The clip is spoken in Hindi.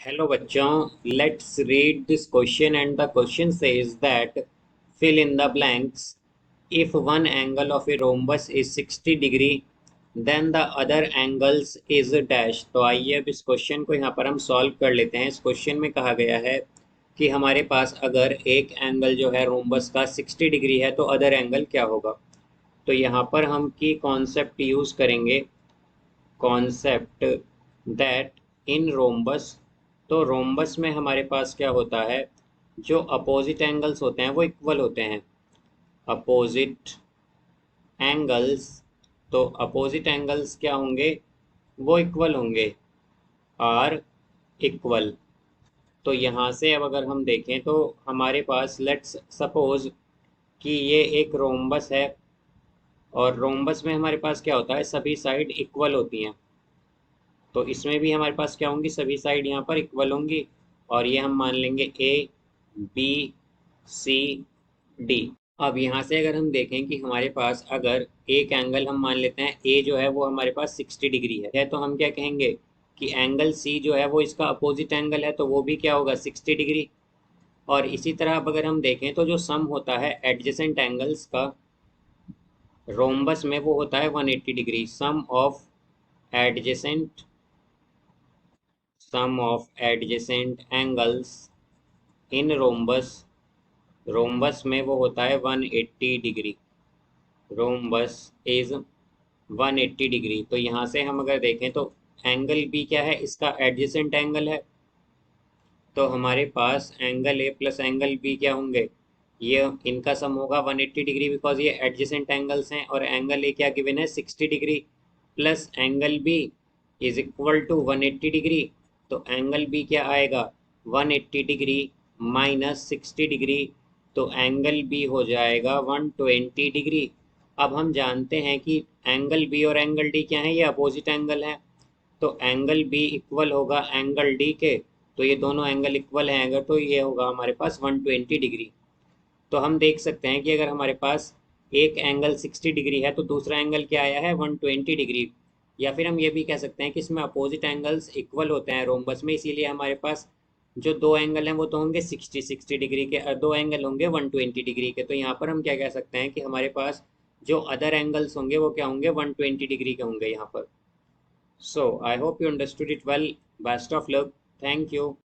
Hello bachon, let's read this question, and the question says that fill in the blanks. If one angle of a rhombus is 60 degree, then the other angles is dash. तो आइए अब इस क्वेश्चन को यहाँ पर हम सॉल्व कर लेते हैं। इस क्वेश्चन में कहा गया है कि हमारे पास अगर एक एंगल जो है रोम्बस का 60 डिग्री है तो अदर एंगल क्या होगा। तो यहाँ पर हम की कॉन्सेप्ट यूज करेंगे, कॉन्सेप्ट दैट इन रोम्बस। तो रोम्बस में हमारे पास क्या होता है, जो अपोजिट एंगल्स होते हैं वो इक्वल होते हैं। अपोजिट एंगल्स, तो अपोजिट एंगल्स क्या होंगे, वो इक्वल होंगे, आर इक्वल। तो यहाँ से अब अगर हम देखें तो हमारे पास लेट्स सपोज कि ये एक रोम्बस है, और रोम्बस में हमारे पास क्या होता है, सभी साइड इक्वल होती हैं। तो इसमें भी हमारे पास क्या होंगी, सभी साइड यहाँ पर इक्वल होंगी, और ये हम मान लेंगे ए बी सी डी। अब यहाँ से अगर हम देखें कि हमारे पास अगर एक एंगल हम मान लेते हैं ए जो है वो हमारे पास 60 डिग्री है, तो हम क्या कहेंगे कि एंगल सी जो है वो इसका अपोजिट एंगल है, तो वो भी क्या होगा, 60 डिग्री। और इसी तरह अब अगर हम देखें तो जो सम होता है एडजेसेंट एंगल्स का रोम्बस में, वो होता है 180 डिग्री। Adjacent sum of adjacent angles in rhombus, rhombus में वो होता है 180 डिग्री। Rhombus is 180 degree. तो यहाँ से हम अगर देखें तो एंगल बी क्या है, इसका एडजेसेंट एंगल है। तो हमारे पास angle A plus angle B क्या होंगे, ये इनका सम होगा 180 डिग्री, बिकॉज ये एडजेसेंट एंगल्स हैं। और एंगल ए क्या गिवन है, 60 degree, plus angle B is equal to 180 degree. तो एंगल बी क्या आएगा, 180 डिग्री माइनस 60 डिग्री, तो एंगल बी हो जाएगा 120 डिग्री। अब हम जानते हैं कि एंगल बी और एंगल डी क्या है, ये अपोजिट एंगल है। तो एंगल बी इक्वल होगा एंगल डी के, तो ये दोनों एंगल इक्वल हैं अगर, तो ये होगा हमारे पास 120 डिग्री। तो हम देख सकते हैं कि अगर हमारे पास एक एंगल 60 डिग्री है तो दूसरा एंगल क्या आया है, 120 डिग्री। या फिर हम ये भी कह सकते हैं कि इसमें अपोजिट एंगल्स इक्वल होते हैं रोम्बस में, इसीलिए हमारे पास जो दो एंगल हैं वो तो होंगे 60 डिग्री के, और दो एंगल होंगे 120 डिग्री के। तो यहाँ पर हम क्या कह सकते हैं कि हमारे पास जो अदर एंगल्स होंगे वो क्या होंगे, 120 डिग्री के होंगे यहाँ पर। So I hope you understood it well. Best of luck. Thank you.